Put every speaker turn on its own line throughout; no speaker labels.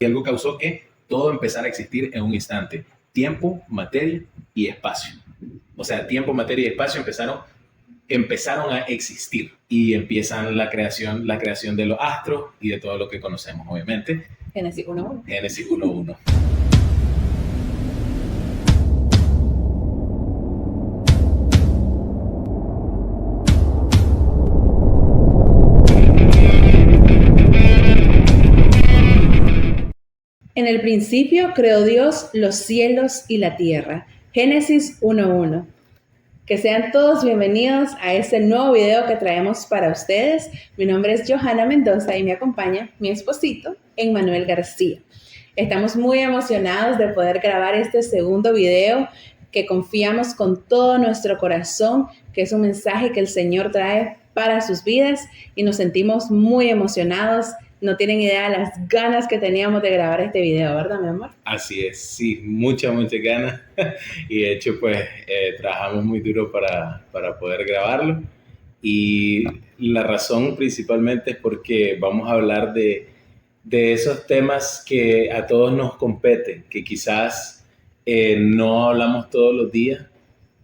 y algo causó que todo empezara a existir en un instante. Tiempo, materia y espacio. O sea, tiempo, materia y espacio empezaron a existir y empiezan la creación de los astros y de todo lo que conocemos, obviamente.
Génesis 1.1.
Génesis 1.1.
En el principio creó Dios los cielos y la tierra. Génesis 1.1. Que sean todos bienvenidos a este nuevo video que traemos para ustedes. Mi nombre es Johanna Mendoza y me acompaña mi esposito, Emmanuel García. Estamos muy emocionados de poder grabar este segundo video que confiamos con todo nuestro corazón, que es un mensaje que el Señor trae para sus vidas y nos sentimos muy emocionados. No tienen idea de las ganas que teníamos de grabar este video, ¿verdad, mi amor?
Así es, sí, muchas ganas. Y de hecho, pues, trabajamos muy duro para poder grabarlo. Y la razón principalmente es porque vamos a hablar de esos temas que a todos nos competen, que quizás no hablamos todos los días,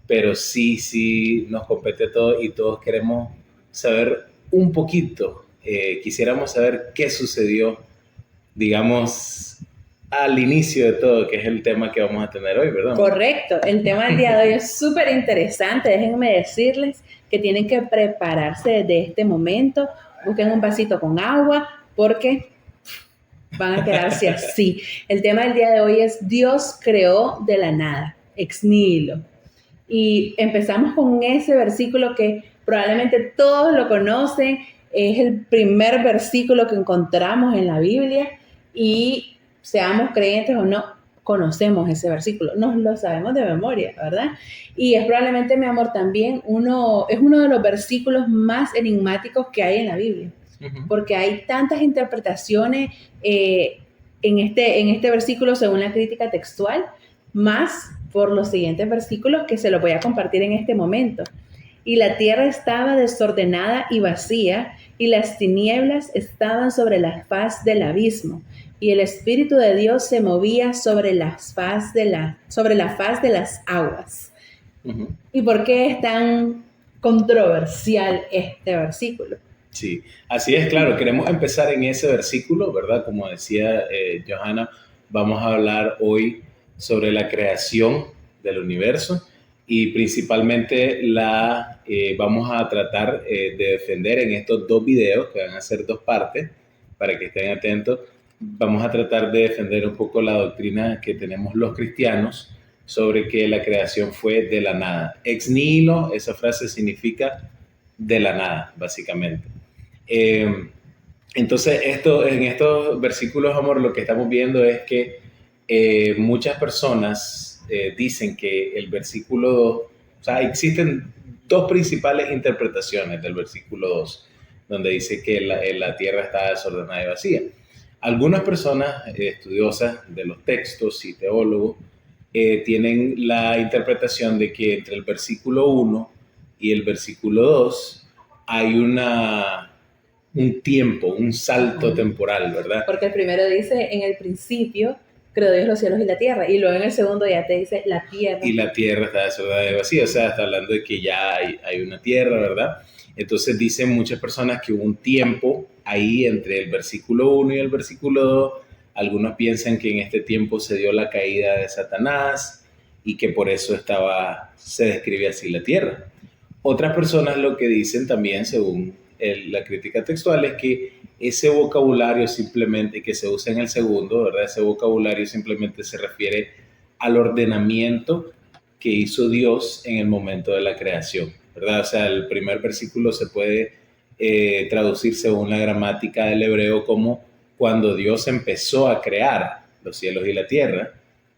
pero sí nos compete a todos y todos queremos saber un poquito. Quisiéramos saber qué sucedió, digamos, al inicio de todo, que es el tema que vamos a tener hoy, ¿verdad?
Correcto, el tema del día de hoy es súper interesante. Déjenme decirles que tienen que prepararse desde este momento. Busquen un vasito con agua porque van a quedarse así. El tema del día de hoy es Dios creó de la nada, ex nihilo. Y empezamos con ese versículo que probablemente todos lo conocen. Es el primer versículo que encontramos en la Biblia y seamos creyentes o no, conocemos ese versículo, nos lo sabemos de memoria, ¿verdad? Y es probablemente, mi amor, también uno de los versículos más enigmáticos que hay en la Biblia, porque hay tantas interpretaciones en este versículo según la crítica textual, más por los siguientes versículos que se los voy a compartir en este momento. Y la tierra estaba desordenada y vacía, y las tinieblas estaban sobre la faz del abismo, y el Espíritu de Dios se movía sobre la faz de las aguas. Uh-huh. ¿Y por qué es tan controversial este versículo?
Sí, así es, claro. Queremos empezar en ese versículo, ¿verdad? Como decía Johanna, vamos a hablar hoy sobre la creación del universo y principalmente vamos a tratar de defender en estos dos videos, que van a ser dos partes, para que estén atentos. Vamos a tratar de defender un poco la doctrina que tenemos los cristianos sobre que la creación fue de la nada. Ex nihilo, esa frase significa de la nada, básicamente. Entonces, en estos versículos, amor, lo que estamos viendo es que muchas personas dicen que el versículo 2, o sea, existen dos principales interpretaciones del versículo 2, donde dice que la tierra está desordenada y vacía. Algunas personas estudiosas de los textos y teólogos tienen la interpretación de que entre el versículo 1 y el versículo 2 hay un tiempo, un salto temporal, ¿verdad?
Porque el primero dice, en el principio creó Dios los cielos y la tierra, y luego en el segundo ya te dice la tierra.
Y la tierra está desordenada y vacía, o sea, está hablando de que ya hay una tierra, ¿verdad? Entonces dicen muchas personas que hubo un tiempo ahí entre el versículo 1 y el versículo 2. Algunos piensan que en este tiempo se dio la caída de Satanás y que por eso se describe así la tierra. Otras personas lo que dicen también, según la crítica textual, es que ese vocabulario simplemente que se usa en el segundo, ¿verdad? Ese vocabulario simplemente se refiere al ordenamiento que hizo Dios en el momento de la creación, ¿verdad? O sea, el primer versículo se puede traducir según la gramática del hebreo como cuando Dios empezó a crear los cielos y la tierra,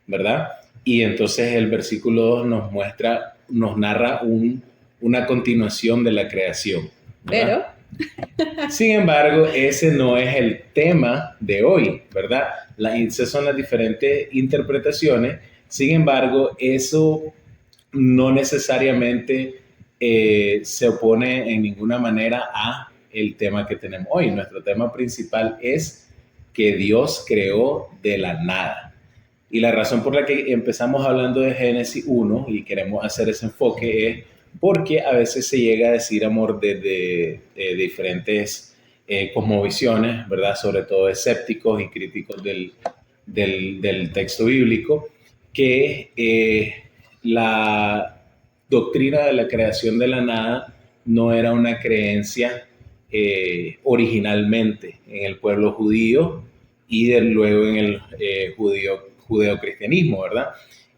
¿verdad? Y entonces el versículo 2 nos narra una continuación de la creación, ¿verdad? Pero, sin embargo, ese no es el tema de hoy, ¿verdad? Esas son las diferentes interpretaciones. Sin embargo, eso no necesariamente se opone en ninguna manera a el tema que tenemos hoy. Nuestro tema principal es que Dios creó de la nada. Y la razón por la que empezamos hablando de Génesis 1 y queremos hacer ese enfoque es porque a veces se llega a decir, amor, desde diferentes cosmovisiones, ¿verdad? Sobre todo escépticos y críticos del texto bíblico, que la doctrina de la creación de la nada no era una creencia originalmente en el pueblo judío y luego en el judeocristianismo, ¿verdad?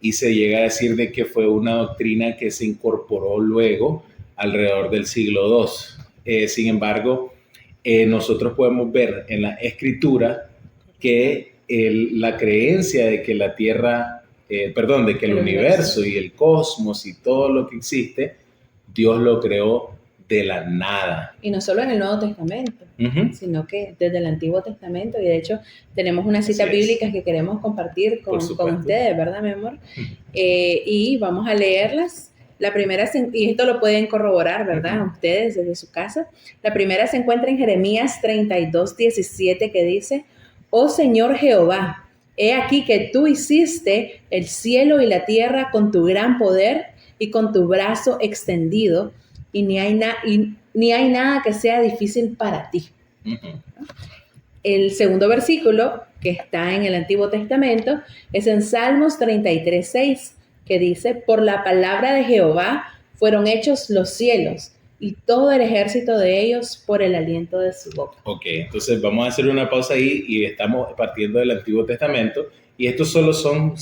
Y se llega a decir de que fue una doctrina que se incorporó luego alrededor del siglo II. Sin embargo, nosotros podemos ver en la escritura que la creencia de que la Tierra, de que el universo y el cosmos y todo lo que existe, Dios lo creó de la nada.
Y no solo en el Nuevo Testamento, sino que desde el Antiguo Testamento, y de hecho tenemos unas citas bíblicas que queremos compartir con ustedes, ¿verdad, mi amor? Y vamos a leerlas. La primera, y esto lo pueden corroborar, ¿verdad? Ustedes desde su casa. La primera se encuentra en Jeremías 32:17, que dice: Oh Señor Jehová, he aquí que tú hiciste el cielo y la tierra con tu gran poder y con tu brazo extendido, y ni hay nada que sea difícil para ti. El segundo versículo, que está en el Antiguo Testamento, es en Salmos 33:6, que dice: Por la palabra de Jehová fueron hechos los cielos, y todo el ejército de ellos por el aliento de su boca.
Ok, entonces vamos a hacer una pausa ahí y estamos partiendo del Antiguo Testamento, y estos solo son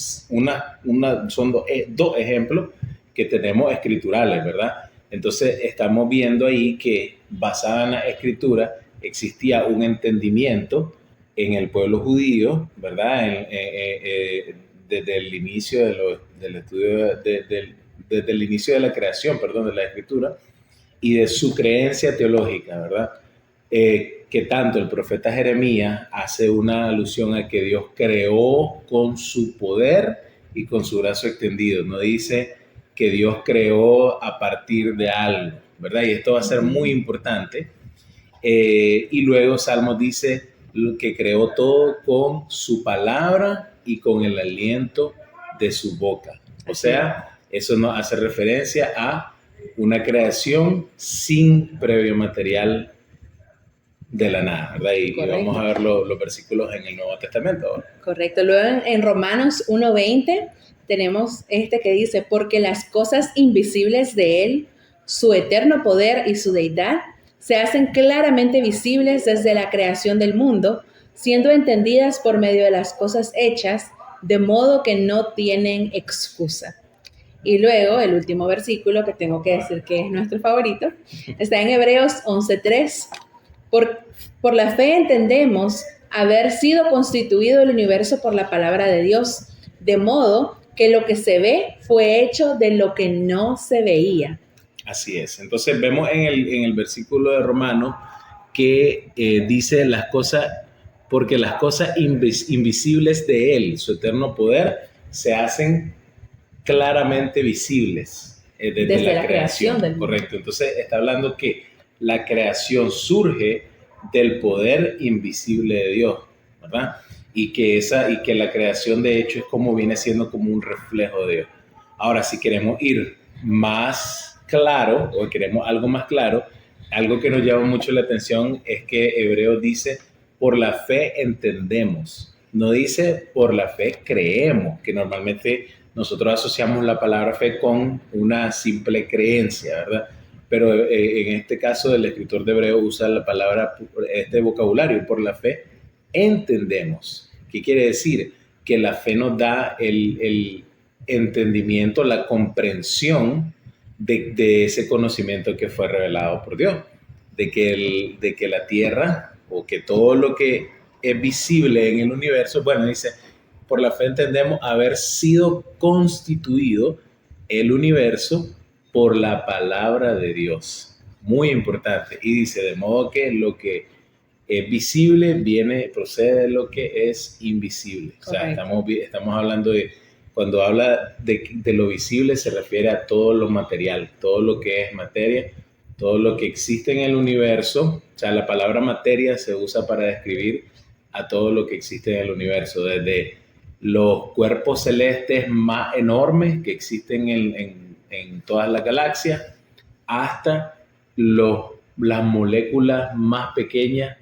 dos ejemplos que tenemos escriturales, ¿verdad? Entonces estamos viendo ahí que basada en la escritura existía un entendimiento en el pueblo judío, ¿verdad? Desde el inicio del estudio, desde el inicio de la creación, de la escritura, y de su creencia teológica, ¿verdad? Que tanto el profeta Jeremías hace una alusión a que Dios creó con su poder y con su brazo extendido. No dice que Dios creó a partir de algo, ¿verdad? Y esto va a ser muy importante. Y luego Salmos dice que creó todo con su palabra y con el aliento de su boca. O sea, eso nos hace referencia a una creación sin previo material de la nada, ¿verdad? Y vamos a ver los versículos en el Nuevo Testamento ahora.
Correcto. Luego en Romanos 1:20 tenemos que dice: porque las cosas invisibles de Él, su eterno poder y su deidad, se hacen claramente visibles desde la creación del mundo, siendo entendidas por medio de las cosas hechas, de modo que no tienen excusa. Y luego el último versículo, que tengo que decir que es nuestro favorito, está en Hebreos 11:3. Por la fe entendemos haber sido constituido el universo por la palabra de Dios, de modo que lo que se ve fue hecho de lo que no se veía.
Así es. Entonces vemos en el versículo de Romanos que dice porque las cosas invisibles de Él, su eterno poder, se hacen claramente visibles desde la creación del mundo. Correcto. Entonces está hablando que la creación surge del poder invisible de Dios, ¿verdad? Y que la creación de hecho es como viene siendo como un reflejo de Dios. Ahora, si queremos ir más claro o queremos algo más claro, algo que nos llama mucho la atención es que Hebreos dice: por la fe entendemos. No dice por la fe creemos, que normalmente nosotros asociamos la palabra fe con una simple creencia, ¿verdad? Pero en este caso el escritor de Hebreos usa la palabra, este vocabulario: por la fe entendemos. ¿Qué quiere decir? Que la fe nos da el entendimiento, la comprensión de ese conocimiento que fue revelado por Dios, de que la tierra o que todo lo que es visible en el universo, bueno, dice, por la fe entendemos haber sido constituido el universo por la palabra de Dios. Muy importante. Y dice, de modo que lo que es visible procede de lo que es invisible. Correcto. O sea, estamos hablando de, cuando habla de lo visible, se refiere a todo lo material, todo lo que es materia, todo lo que existe en el universo. O sea, la palabra materia se usa para describir a todo lo que existe en el universo, desde los cuerpos celestes más enormes que existen en todas las galaxias, hasta las moléculas más pequeñas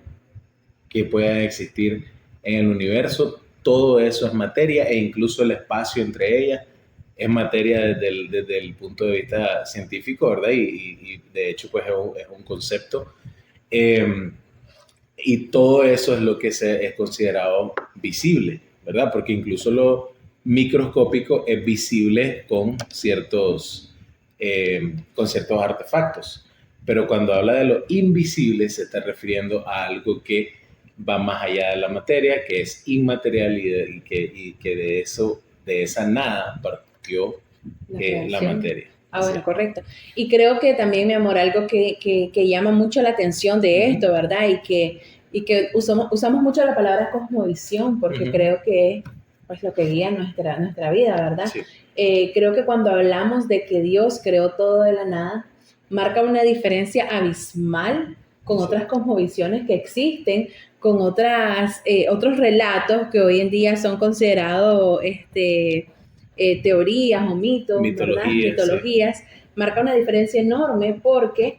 que puedan existir en el universo. Todo eso es materia, e incluso el espacio entre ellas es materia desde el punto de vista científico, ¿verdad? Y de hecho, pues es un concepto. Y todo eso es lo que es considerado visible, ¿verdad? Porque incluso lo microscópico es visible con ciertos artefactos. Pero cuando habla de lo invisible, se está refiriendo a algo que va más allá de la materia, que es inmaterial, y que de esa nada partió la materia.
Bueno, correcto. Y creo que también, mi amor, algo que llama mucho la atención de esto, ¿verdad? Y que usamos mucho la palabra cosmovisión, porque creo que es pues, lo que guía nuestra vida, ¿verdad?
Sí.
Creo que cuando hablamos de que Dios creó todo de la nada, marca una diferencia abismal con otras cosmovisiones que existen, con otros relatos que hoy en día son considerados teorías o mitos, mitologías, marca una diferencia enorme porque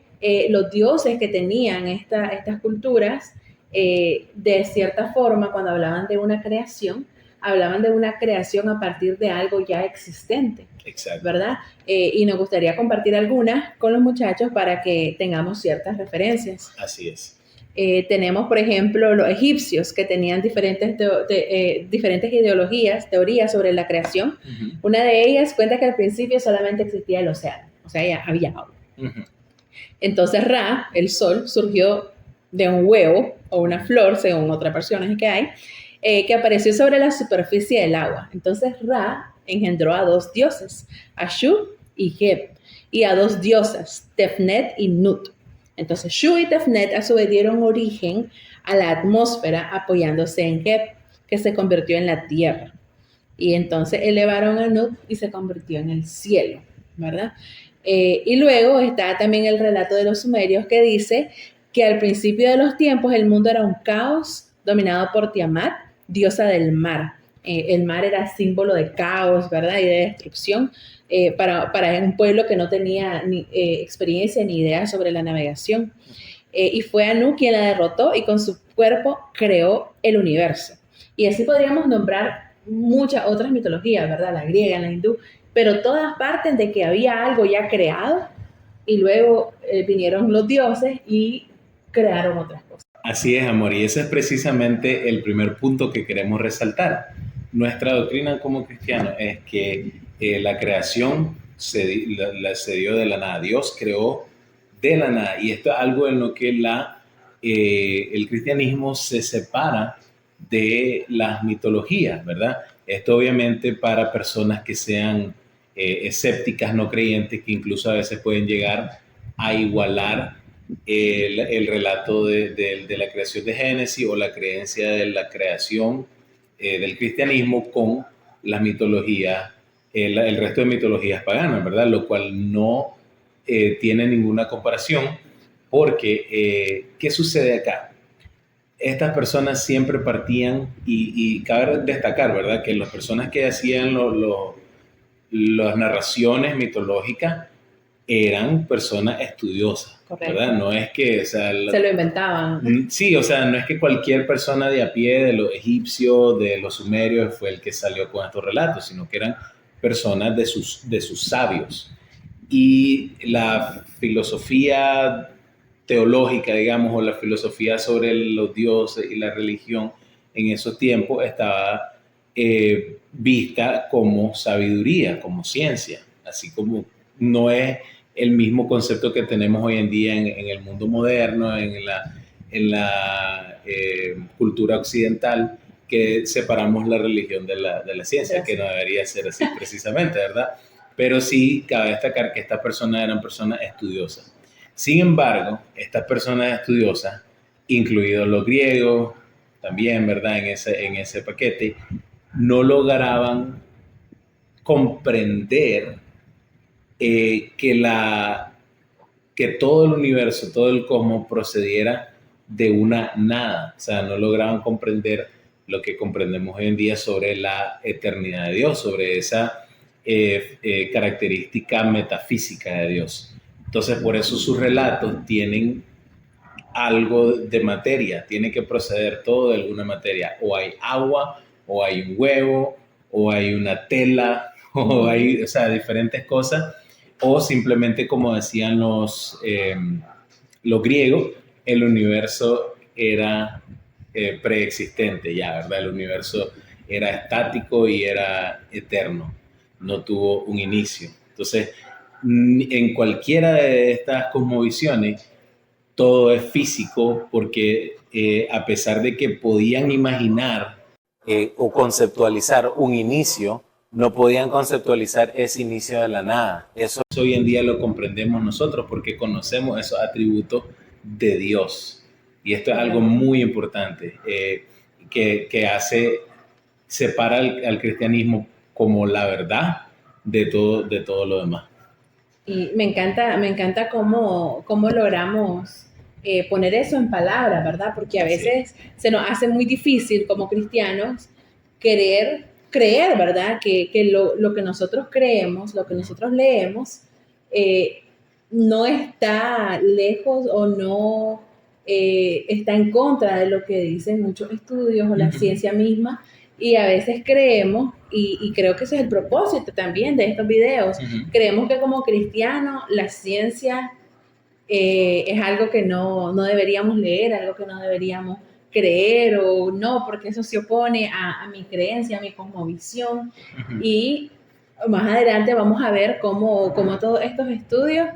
los dioses que tenían estas culturas, de cierta forma, cuando hablaban de una creación, hablaban de una creación a partir de algo ya existente.
Exacto.
¿Verdad? Y nos gustaría compartir algunas con los muchachos para que tengamos ciertas referencias.
Así es.
Tenemos, por ejemplo, los egipcios, que tenían diferentes ideologías, teorías sobre la creación. Una de ellas cuenta que al principio solamente existía el océano, o sea, ya había agua. Entonces Ra, el sol, surgió de un huevo o una flor, según otras versiones que hay, que apareció sobre la superficie del agua. Entonces Ra engendró a dos dioses, a Shu y Geb, y a dos diosas, Tefnet y Nut. Entonces Shu y Tefnet a su vez dieron origen a la atmósfera apoyándose en Geb, que se convirtió en la tierra. Y entonces elevaron a Nut y se convirtió en el cielo, ¿verdad? Y luego está también el relato de los sumerios que dice que al principio de los tiempos el mundo era un caos dominado por Tiamat, diosa del mar. El mar era símbolo de caos, ¿verdad? Y de destrucción para un pueblo que no tenía experiencia ni idea sobre la navegación. Y fue Anu quien la derrotó y con su cuerpo creó el universo. Y así podríamos nombrar muchas otras mitologías, ¿verdad? La griega, la hindú, pero todas parten de que había algo ya creado y luego vinieron los dioses y crearon otras cosas.
Así es, amor, y ese es precisamente el primer punto que queremos resaltar. Nuestra doctrina como cristianos es que la creación se dio de la nada. Dios creó de la nada, y esto es algo en lo que el cristianismo se separa de las mitologías, ¿verdad? Esto obviamente para personas que sean escépticas, no creyentes, que incluso a veces pueden llegar a igualar el relato de la creación de Génesis o la creencia de la creación del cristianismo con las mitologías, el resto de mitologías paganas, ¿verdad? Lo cual no tiene ninguna comparación, porque ¿qué sucede acá? Estas personas siempre partían, y cabe destacar, ¿verdad?, que las personas que hacían las narraciones mitológicas eran personas estudiosas. Correcto. ¿Verdad? No es que, o sea,
se lo inventaban.
Sí, o sea, no es que cualquier persona de a pie, de los egipcios, de los sumerios, fue el que salió con estos relatos, sino que eran personas de sus sabios. Y la filosofía teológica, digamos, o la filosofía sobre los dioses y la religión en esos tiempos estaba vista como sabiduría, como ciencia, así como no es el mismo concepto que tenemos hoy en día en el mundo moderno, en la cultura occidental, que separamos la religión de la ciencia, que no debería ser así precisamente, ¿verdad? Pero sí cabe destacar que estas personas eran personas estudiosas. Sin embargo, estas personas estudiosas, incluidos los griegos, también, ¿verdad?, en ese paquete, no lograban comprender que todo el universo, todo el cosmos procediera de una nada, o sea, no lograban comprender lo que comprendemos hoy en día sobre la eternidad de Dios, sobre esa característica metafísica de Dios. Entonces, por eso sus relatos tienen algo de materia, tiene que proceder todo de alguna materia, o hay agua, o hay un huevo, o hay una tela, o hay, o sea, diferentes cosas, o simplemente como decían los griegos, el universo era preexistente ya, ¿verdad? El universo era estático y era eterno, no tuvo un inicio. Entonces, en cualquiera de estas cosmovisiones, todo es físico porque a pesar de que podían imaginar o conceptualizar un inicio, no podían conceptualizar ese inicio de la nada. Eso hoy en día lo comprendemos nosotros porque conocemos esos atributos de Dios. Y esto es algo muy importante que separa al cristianismo como la verdad de todo lo demás.
Y me encanta cómo logramos poner eso en palabras, ¿verdad? Porque a veces se nos hace muy difícil como cristianos creer, ¿verdad? Que lo que nosotros creemos, lo que nosotros leemos, no está lejos o no está en contra de lo que dicen muchos estudios o la ciencia misma. Y a veces creemos, y creo que ese es el propósito también de estos videos, creemos que como cristianos la ciencia es algo que no deberíamos leer, algo que no deberíamos creer o no, porque eso se opone a mi creencia, a mi cosmovisión. Y más adelante vamos a ver cómo todos estos estudios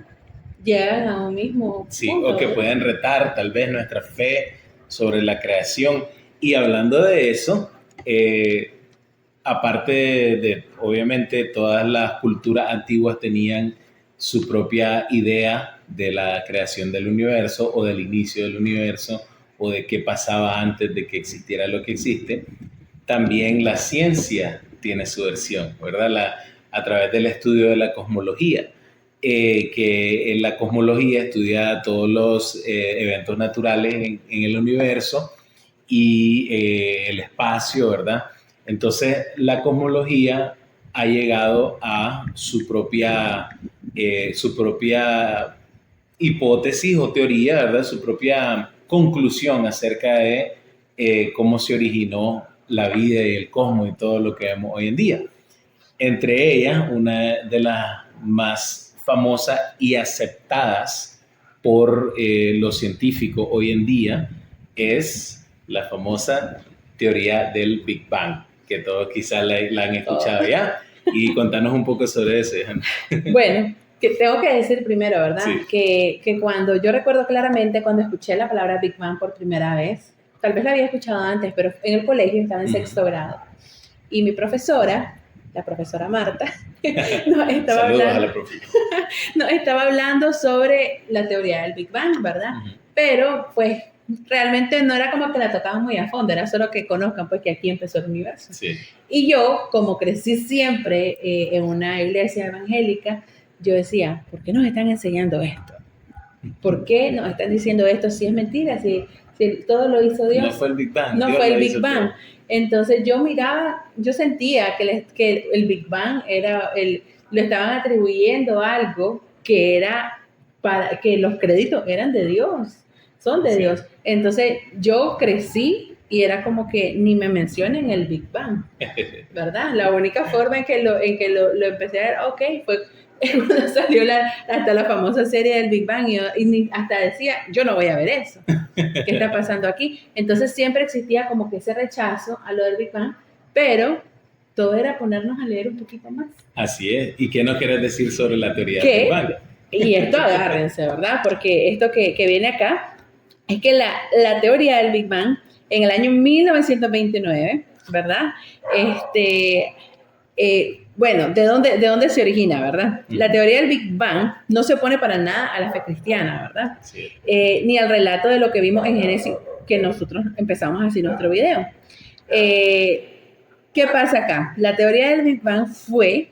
llegan a un mismo
punto. O que pueden retar tal vez nuestra fe sobre la creación. Y hablando de eso, aparte de, obviamente, todas las culturas antiguas tenían su propia idea de la creación del universo o del inicio del universo o de qué pasaba antes de que existiera lo que existe. También la ciencia tiene su versión, ¿verdad? A través del estudio de la cosmología, que en la cosmología estudia todos los eventos naturales en el universo y el espacio, ¿verdad? Entonces, la cosmología ha llegado a su propia hipótesis o teoría, ¿verdad? Su propia conclusión acerca de cómo se originó la vida y el cosmos y todo lo que vemos hoy en día. Entre ellas, una de las más famosas y aceptadas por los científicos hoy en día es la famosa teoría del Big Bang, que todos quizás la han escuchado ya. Y contanos un poco sobre eso.
Bueno, que tengo que decir primero, ¿verdad?
Sí.
Que cuando yo recuerdo claramente cuando escuché la palabra Big Bang por primera vez, tal vez la había escuchado antes, pero en el colegio estaba en sexto grado. Y mi profesora, la profesora Marta, nos estaba hablando sobre la teoría del Big Bang, ¿verdad? Pero pues realmente no era como que la tocaban muy a fondo, era solo que conozcan pues que aquí empezó el universo.
Sí.
Y yo, como crecí siempre en una iglesia evangélica, yo decía, ¿por qué nos están enseñando esto? ¿Por qué nos están diciendo esto si es mentira? Si todo lo hizo Dios.
No fue el Big Bang.
No Dios fue el Big Bang. Todo. Entonces yo miraba, yo sentía que el Big Bang lo estaban atribuyendo a algo que era para que los créditos eran de Dios, son de Dios. Entonces yo crecí y era como que ni me mencionen el Big Bang, ¿verdad? La única forma en que lo empecé a ver, ok, fue cuando salió hasta la famosa serie del Big Bang y hasta decía, yo no voy a ver eso. ¿Qué está pasando aquí? Entonces siempre existía como que ese rechazo a lo del Big Bang, pero todo era ponernos a leer un poquito más.
Así es. ¿Y qué nos quieres decir sobre la teoría del Big Bang?
Y esto agárrense, ¿verdad? Porque esto que viene acá es que la teoría del Big Bang en el año 1929, ¿verdad? Bueno, ¿de dónde se origina, verdad? La teoría del Big Bang no se opone para nada a la fe cristiana, ¿verdad?
Sí.
Ni al relato de lo que vimos en Génesis, que nosotros empezamos así nuestro video. ¿Qué pasa acá? La teoría del Big Bang fue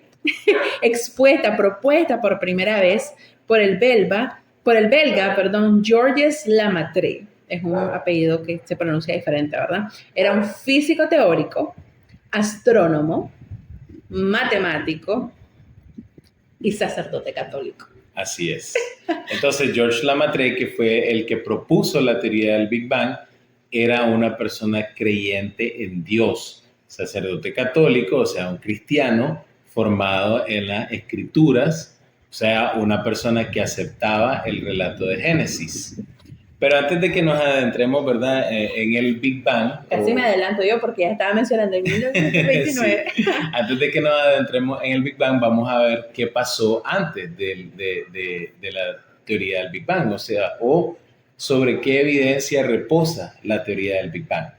propuesta por primera vez por el belga, Georges Lemaitre. es un apellido que se pronuncia diferente, ¿verdad? Era un físico teórico, astrónomo, matemático y sacerdote católico.
Así es. Entonces, Georges Lemaitre, que fue el que propuso la teoría del Big Bang, era una persona creyente en Dios, sacerdote católico, o sea, un cristiano formado en las escrituras, o sea, una persona que aceptaba el relato de Génesis. Pero antes de que nos adentremos, ¿verdad? En el Big Bang.
Casi me adelanto yo porque ya estaba mencionando en 1929.
Sí. Antes de que nos adentremos en el Big Bang, vamos a ver qué pasó antes de la teoría del Big Bang, o sea, o sobre qué evidencia reposa la teoría del Big Bang.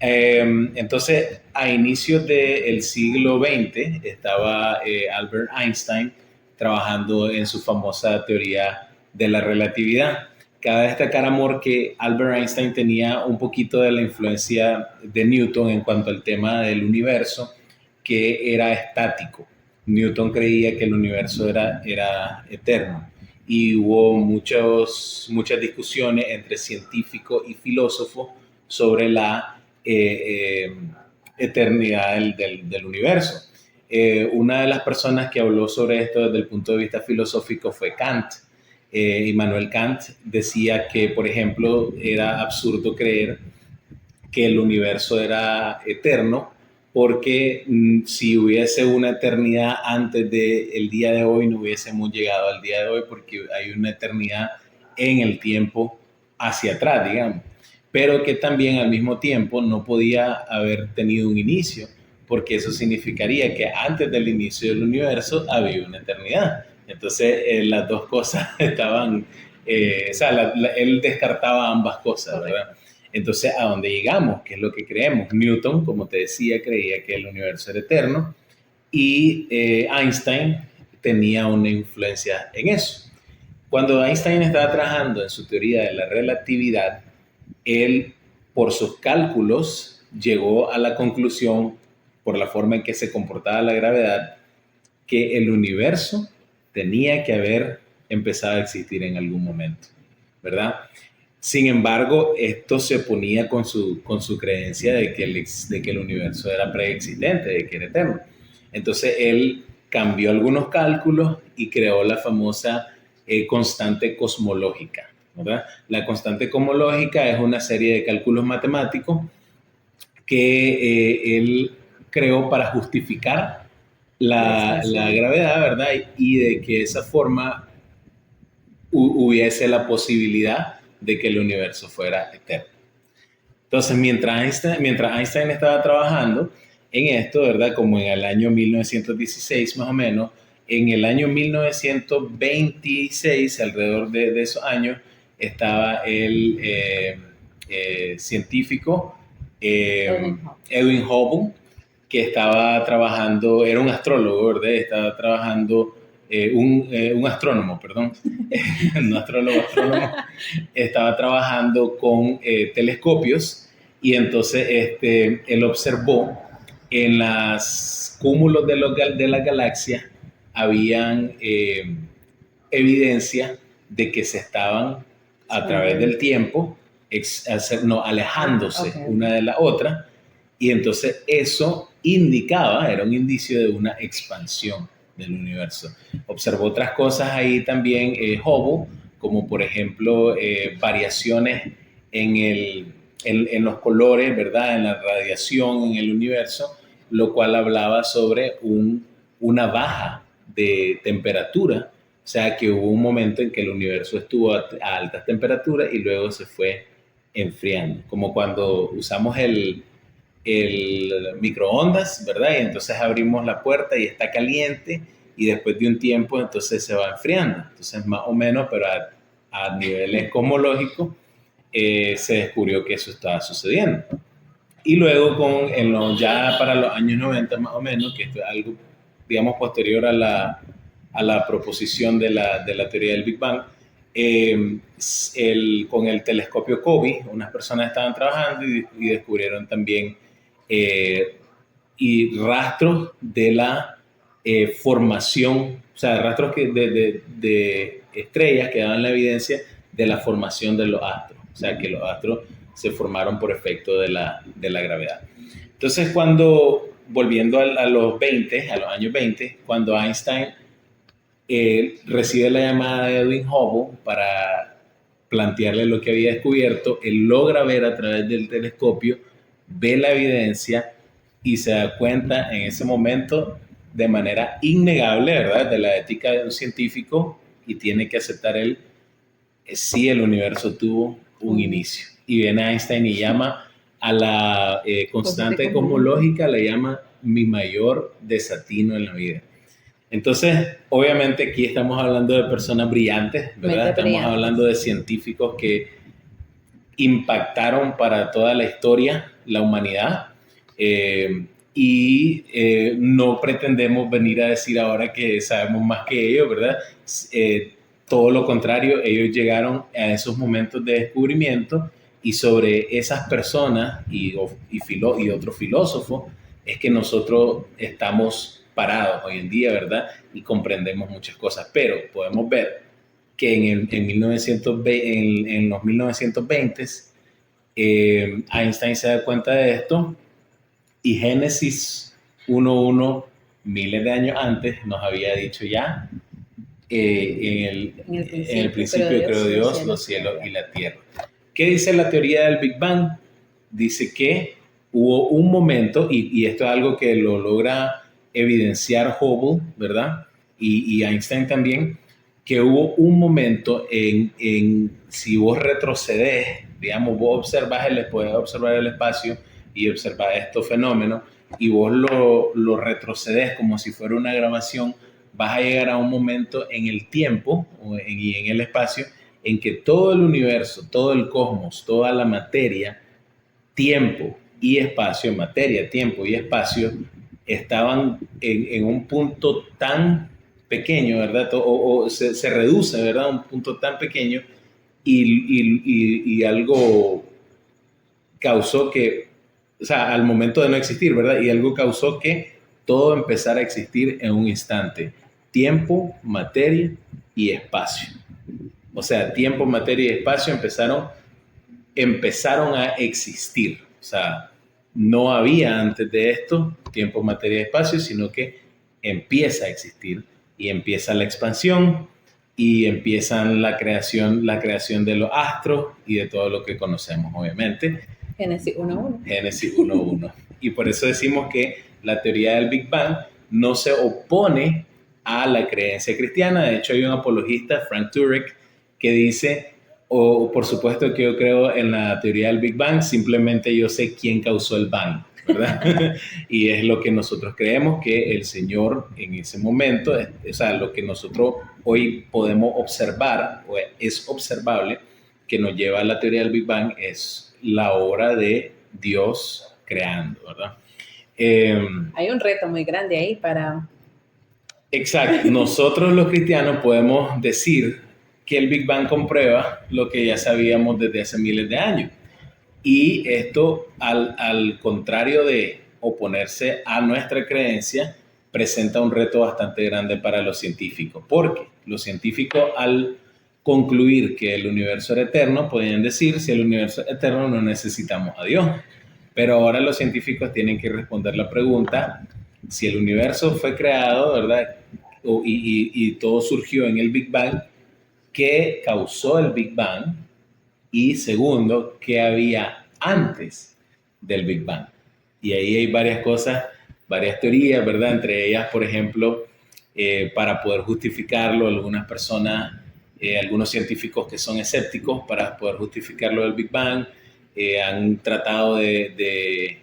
Entonces, a inicios del siglo XX, estaba Albert Einstein trabajando en su famosa teoría de la relatividad. Cabe destacar, amor, que Albert Einstein tenía un poquito de la influencia de Newton en cuanto al tema del universo, que era estático. Newton creía que el universo era eterno y hubo muchas discusiones entre científicos y filósofos sobre la eternidad del universo. Una de las personas que habló sobre esto desde el punto de vista filosófico fue Kant. Immanuel Kant decía que, por ejemplo, era absurdo creer que el universo era eterno, porque si hubiese una eternidad antes del día de hoy, no hubiésemos llegado al día de hoy, porque hay una eternidad en el tiempo hacia atrás, digamos. Pero que también al mismo tiempo no podía haber tenido un inicio, porque eso significaría que antes del inicio del universo había una eternidad. Entonces, las dos cosas estaban, o sea, él descartaba ambas cosas, ¿verdad? Entonces, ¿a dónde llegamos? ¿Qué es lo que creemos? Newton, como te decía, creía que el universo era eterno y Einstein tenía una influencia en eso. Cuando Einstein estaba trabajando en su teoría de la relatividad, él, por sus cálculos, llegó a la conclusión, por la forma en que se comportaba la gravedad, que el universo tenía que haber empezado a existir en algún momento, ¿verdad? Sin embargo, esto se oponía con su creencia de que el universo era preexistente, de que era eterno. Entonces, él cambió algunos cálculos y creó la famosa constante cosmológica, ¿verdad? La constante cosmológica es una serie de cálculos matemáticos que él creó para justificar la gravedad, ¿verdad? Y de que de esa forma hubiese la posibilidad de que el universo fuera eterno. Entonces, mientras Einstein estaba trabajando en esto, ¿verdad? Como en el año 1916 más o menos, en el año 1926, alrededor de esos años, estaba el científico Edwin Hubble, que estaba trabajando, era un astrólogo, ¿verdad? Estaba trabajando, un astrónomo, perdón, no astrólogo, estaba trabajando con telescopios y entonces él observó en los cúmulos de la galaxia habían evidencia de que se estaban a través del tiempo alejándose una de la otra, y entonces eso indicaba, era un indicio de una expansión del universo. Observó otras cosas ahí también Hubble, como por ejemplo variaciones en los colores, ¿verdad? En la radiación en el universo, lo cual hablaba sobre una baja de temperatura, o sea que hubo un momento en que el universo estuvo a altas temperaturas y luego se fue enfriando, como cuando usamos el microondas, ¿verdad? Y entonces abrimos la puerta y está caliente y después de un tiempo entonces se va enfriando. Entonces más o menos, pero a niveles cosmológicos se descubrió que eso estaba sucediendo. Y luego ya para los años 90 más o menos, que esto es algo, digamos, posterior a la proposición de la teoría del Big Bang, con el telescopio COBE, unas personas estaban trabajando y descubrieron también y rastros de la formación, o sea, rastros de estrellas que daban la evidencia de la formación de los astros. O sea, que los astros se formaron por efecto de la gravedad. Entonces, cuando, volviendo a los 20, a los años 20, cuando Einstein recibe la llamada de Edwin Hubble para plantearle lo que había descubierto, él logra ver a través del telescopio, ve la evidencia y se da cuenta en ese momento de manera innegable, ¿verdad?, de la ética de un científico, y tiene que aceptar él, sí, el universo tuvo un inicio. Y viene Einstein y llama a la constante cosmológica, le llama mi mayor desatino en la vida. Entonces, obviamente aquí estamos hablando de personas brillantes, ¿verdad? Estamos hablando de científicos que impactaron para toda la historia, la humanidad, no pretendemos venir a decir ahora que sabemos más que ellos, ¿verdad? Todo lo contrario, ellos llegaron a esos momentos de descubrimiento, y sobre esas personas y otros filósofos es que nosotros estamos parados hoy en día, ¿verdad? Y comprendemos muchas cosas, pero podemos ver que en los 1920s Einstein se da cuenta de esto, y Génesis 1.1, miles de años antes, nos había dicho ya, en el principio creó Dios los cielos y la tierra. ¿Qué dice la teoría del Big Bang? Dice que hubo un momento, y esto es algo que lo logra evidenciar Hubble, ¿verdad? Y Einstein también, que hubo un momento si vos retrocedes, digamos, vos puedes observar el espacio y observar estos fenómenos, y vos lo retrocedes como si fuera una grabación, vas a llegar a un momento en el tiempo y en el espacio en que todo el universo, todo el cosmos, toda la materia, tiempo y espacio, materia, tiempo y espacio, estaban en un punto tan pequeño, ¿verdad? O se reduce, ¿verdad? A un punto tan pequeño, y algo causó que, o sea, al momento de no existir, ¿verdad? Y algo causó que todo empezara a existir en un instante. Tiempo, materia y espacio. O sea, tiempo, materia y espacio empezaron a existir. O sea, no había antes de esto tiempo, materia y espacio, sino que empieza a existir, y empieza la expansión, y empiezan la creación de los astros y de todo lo que conocemos, obviamente.
Génesis 1.1.
Génesis 1.1. Y por eso decimos que la teoría del Big Bang no se opone a la creencia cristiana. De hecho, hay un apologista, Frank Turek, que dice, por supuesto que yo creo en la teoría del Big Bang, simplemente yo sé quién causó el Bang, ¿verdad? Y es lo que nosotros creemos, que el Señor en ese momento, o sea, lo que nosotros hoy podemos observar, o es observable, que nos lleva a la teoría del Big Bang, es la obra de Dios creando, ¿verdad?
Hay un reto muy grande ahí para...
Exacto. Nosotros los cristianos podemos decir que el Big Bang comprueba lo que ya sabíamos desde hace miles de años. Y esto, al contrario de oponerse a nuestra creencia, presenta un reto bastante grande para los científicos. Porque los científicos, al concluir que el universo era eterno, podían decir, si el universo es eterno, no necesitamos a Dios. Pero ahora los científicos tienen que responder la pregunta: si el universo fue creado, ¿verdad? Y todo surgió en el Big Bang, ¿qué causó el Big Bang? Y segundo, ¿qué había antes del Big Bang? Y ahí hay varias cosas, varias teorías, ¿verdad? Entre ellas, por ejemplo, para poder justificarlo, algunas personas, algunos científicos que son escépticos, para poder justificarlo del Big Bang, han tratado de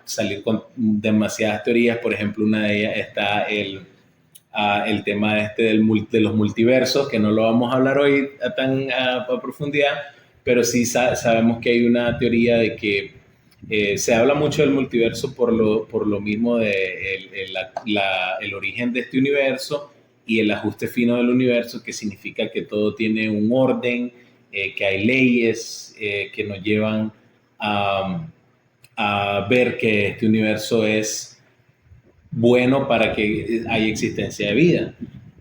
salir con demasiadas teorías. Por ejemplo, una de ellas está el tema de los multiversos, que no lo vamos a hablar hoy a profundidad, pero sí sabemos que hay una teoría de que se habla mucho del multiverso por lo mismo de el origen de este universo y el ajuste fino del universo, que significa que todo tiene un orden, que hay leyes que nos llevan a ver que este universo es bueno para que haya existencia de vida.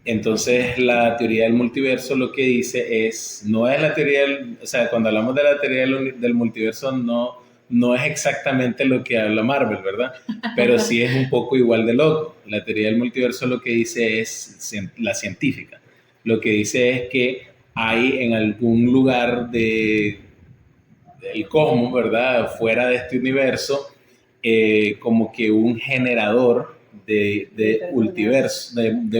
Entonces, la teoría del multiverso lo que dice no es la teoría o sea, cuando hablamos de la teoría del multiverso, no es exactamente lo que habla Marvel, ¿verdad? Pero sí es un poco igual de loco. La teoría del multiverso lo que dice es la científica. Lo que dice es que hay en algún lugar del cosmos, ¿verdad? Fuera de este universo, como que un generador de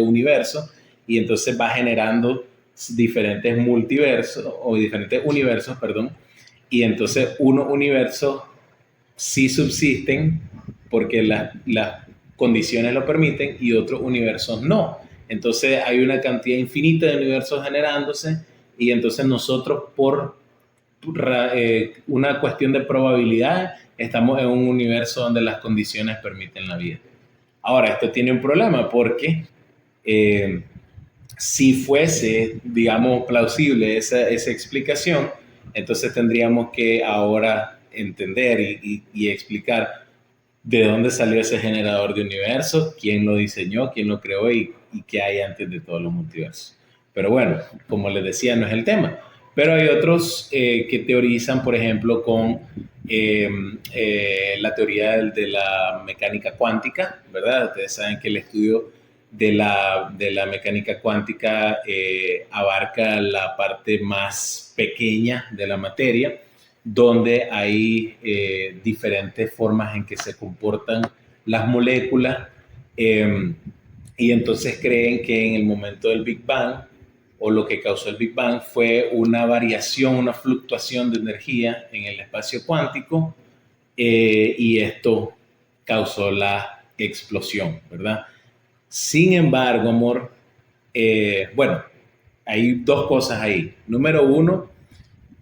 universo, y entonces va generando diferentes multiversos o diferentes universos, perdón, y entonces unos universos sí subsisten porque las condiciones lo permiten y otros universos no. Entonces hay una cantidad infinita de universos generándose y entonces nosotros por una cuestión de probabilidad estamos en un universo donde las condiciones permiten la vida. Ahora, esto tiene un problema porque si fuese, digamos, plausible esa explicación, entonces tendríamos que ahora entender y explicar de dónde salió ese generador de universos, quién lo diseñó, quién lo creó y qué hay antes de todos los multiversos. Pero bueno, como les decía, no es el tema. Pero hay otros que teorizan, por ejemplo, con la teoría de la mecánica cuántica, ¿verdad? Ustedes saben que el estudio de la mecánica cuántica abarca la parte más pequeña de la materia, donde hay diferentes formas en que se comportan las moléculas y entonces creen que en el momento del Big Bang o lo que causó el Big Bang fue una variación, una fluctuación de energía en el espacio cuántico y esto causó la explosión, ¿verdad? Sin embargo, amor, bueno, hay dos cosas ahí. Número uno,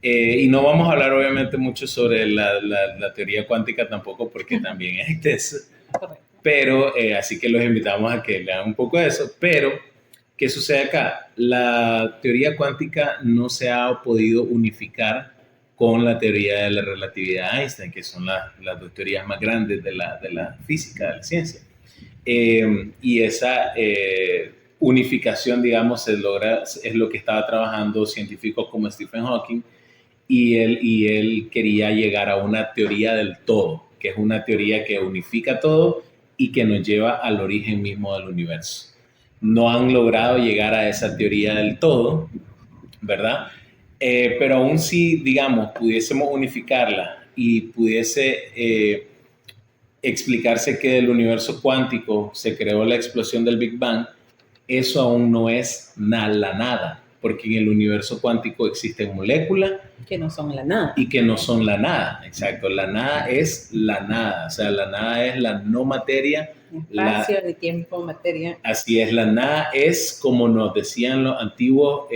y no vamos a hablar obviamente mucho sobre la teoría cuántica tampoco porque también es extensa, pero así que los invitamos a que lean un poco de eso. Pero, ¿qué sucede acá? La teoría cuántica no se ha podido unificar con la teoría de la relatividad de Einstein, que son las dos teorías más grandes de la física, de la ciencia. Y esa unificación, digamos, se logra, es lo que estaba trabajando científicos como Stephen Hawking, y él quería llegar a una teoría del todo, que es una teoría que unifica todo y que nos lleva al origen mismo del universo. No han logrado llegar a esa teoría del todo, ¿verdad? Pero aún si, digamos, pudiésemos unificarla y pudiese explicarse que del universo cuántico se creó la explosión del Big Bang, eso aún no es la nada, porque en el universo cuántico existen moléculas
que no son la nada.
Y que no son la nada, exacto. La nada es la nada, o sea, la nada es la no materia.
Espacio, de tiempo, materia.
Así es, la nada es como nos decían los antiguos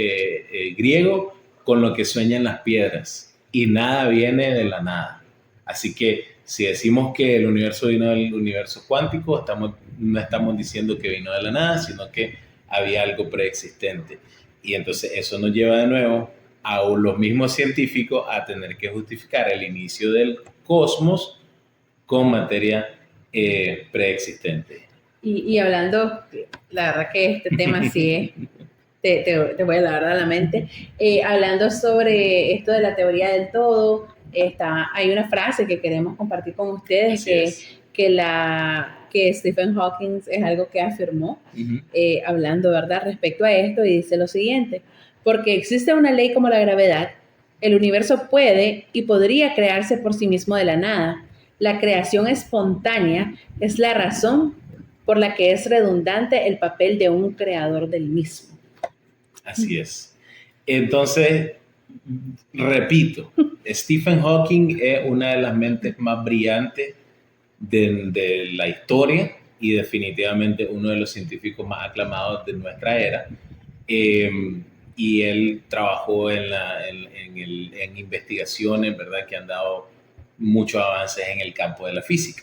griegos, con lo que sueñan las piedras. Y nada viene de la nada. Así que si decimos que el universo vino del universo cuántico, no estamos diciendo que vino de la nada, sino que había algo preexistente. Y entonces eso nos lleva de nuevo a los mismos científicos a tener que justificar el inicio del cosmos con materia preexistente.
Y hablando, la verdad que este tema sí es, te voy a dar a la mente, hablando sobre esto de la teoría del todo, hay una frase que queremos compartir con ustedes que Stephen Hawking es algo que afirmó, hablando, ¿verdad?, respecto a esto, y dice lo siguiente: porque existe una ley como la gravedad, el universo puede y podría crearse por sí mismo de la nada. La creación espontánea es la razón por la que es redundante el papel de un creador del mismo.
Así es. Entonces, repito, Stephen Hawking es una de las mentes más brillantes de la historia y definitivamente uno de los científicos más aclamados de nuestra era. Y él trabajó en investigaciones, ¿verdad?, que han dado muchos avances en el campo de la física.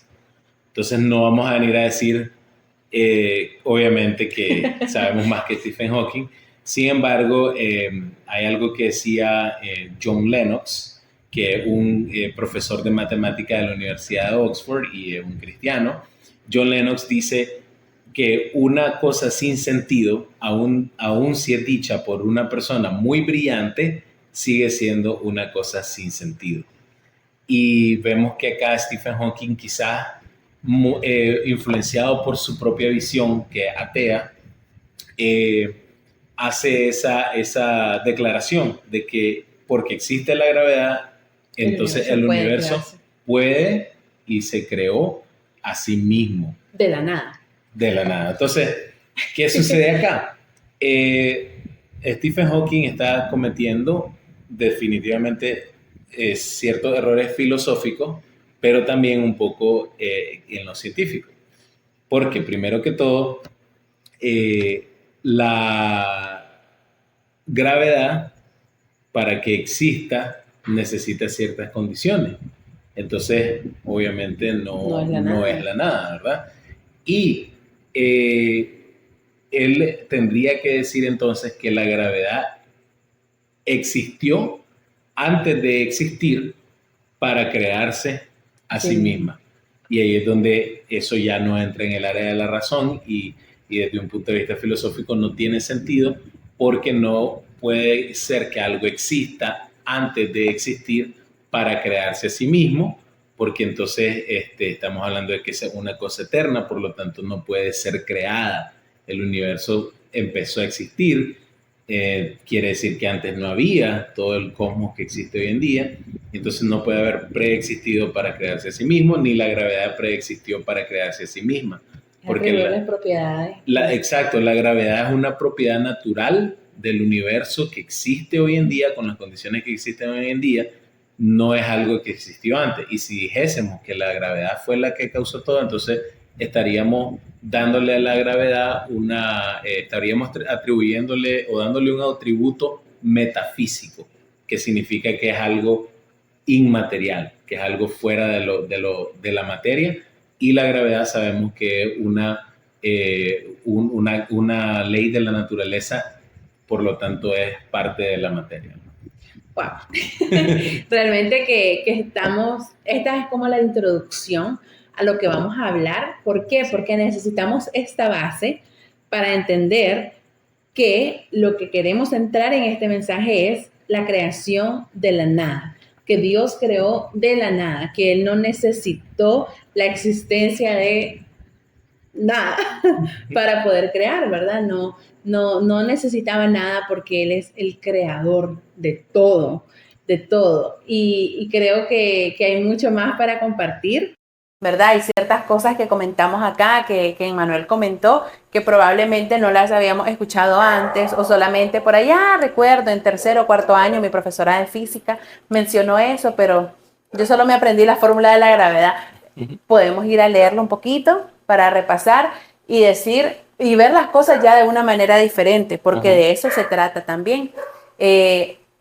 Entonces no vamos a venir a decir, obviamente, que sabemos más que Stephen Hawking. Sin embargo, hay algo que decía John Lennox, que es un profesor de matemática de la Universidad de Oxford y es un cristiano. John Lennox dice: que una cosa sin sentido, aún si es dicha por una persona muy brillante, sigue siendo una cosa sin sentido. Y vemos que acá Stephen Hawking, quizás influenciado por su propia visión, que es atea, hace esa declaración de que porque existe la gravedad, entonces el universo puede y se creó a sí mismo.
De la nada.
De la nada. Entonces, ¿qué sucede acá? Stephen Hawking está cometiendo definitivamente ciertos errores filosóficos, pero también un poco en lo científico. Porque primero que todo, la gravedad, para que exista, necesita ciertas condiciones. Entonces, obviamente no es la nada, ¿verdad? Y él tendría que decir entonces que la gravedad existió antes de existir para crearse a sí misma. Y ahí es donde eso ya no entra en el área de la razón y desde un punto de vista filosófico no tiene sentido, porque no puede ser que algo exista antes de existir para crearse a sí mismo, porque entonces estamos hablando de que es una cosa eterna, por lo tanto no puede ser creada. El universo empezó a existir, quiere decir que antes no había todo el cosmos que existe hoy en día, entonces no puede haber preexistido para crearse a sí mismo, ni la gravedad preexistió para crearse a sí misma.
Porque las propiedades.
Exacto, la gravedad es una propiedad natural del universo que existe hoy en día, con las condiciones que existen hoy en día, no es algo que existió antes. Y si dijésemos que la gravedad fue la que causó todo, entonces estaríamos dándole a la gravedad estaríamos atribuyéndole o dándole un atributo metafísico, que significa que es algo inmaterial, que es algo fuera de la materia, y la gravedad sabemos que es una ley de la naturaleza, por lo tanto es parte de la materia.
Wow. Realmente que esta es como la introducción a lo que vamos a hablar. ¿Por qué? Porque necesitamos esta base para entender que lo que queremos entrar en este mensaje es la creación de la nada, que Dios creó de la nada, que Él no necesitó la existencia de nada para poder crear, ¿verdad? No necesitaba nada porque Él es el creador de todo, de todo. Y creo que hay mucho más para compartir, ¿verdad? Hay ciertas cosas que comentamos acá, que Emmanuel comentó, que probablemente no las habíamos escuchado antes, o solamente por allá, recuerdo, en tercero o cuarto año, mi profesora de física mencionó eso, pero yo solo me aprendí la fórmula de la gravedad. Podemos ir a leerlo un poquito para repasar y decir y ver las cosas ya de una manera diferente, porque de eso se trata también.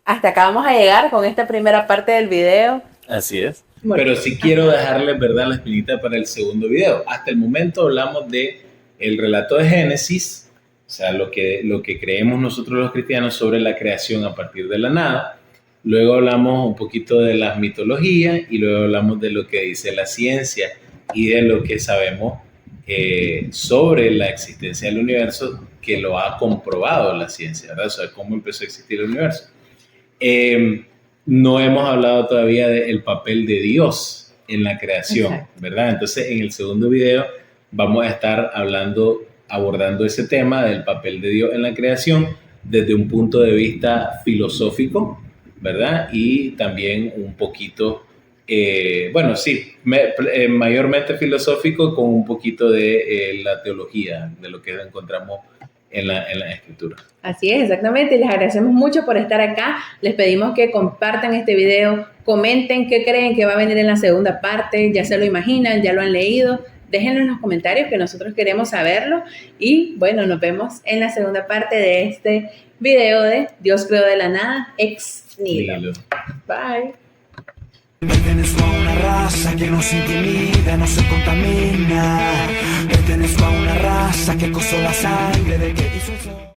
Hasta acá vamos a llegar con esta primera parte del video.
Así es. Bueno, pero sí quiero dejarles, ¿verdad?, la espinita para el segundo video. Hasta el momento hablamos de el relato de Génesis, o sea, lo que creemos nosotros los cristianos sobre la creación a partir de la nada. Luego hablamos un poquito de las mitologías y luego hablamos de lo que dice la ciencia y de lo que sabemos sobre la existencia del universo, que lo ha comprobado la ciencia, ¿verdad? O sea, cómo empezó a existir el universo. No hemos hablado todavía del papel de Dios en la creación. Exacto. ¿Verdad? Entonces, en el segundo video vamos a estar abordando ese tema del papel de Dios en la creación desde un punto de vista filosófico, ¿verdad? Y también un poquito, mayormente filosófico, con un poquito de la teología, de lo que encontramos en la escritura.
Así es, exactamente. Les agradecemos mucho por estar acá. Les pedimos que compartan este video, comenten qué creen que va a venir en la segunda parte, ya se lo imaginan, ya lo han leído. Déjenlo en los comentarios, que nosotros queremos saberlo. Y bueno, nos vemos en la segunda parte de este video de Dios creó de la nada, ex nihilo. Bye.
Pertenezco a una raza que no se intimida, no se contamina. Pertenezco a una raza que cosó la sangre de que hizo el sol.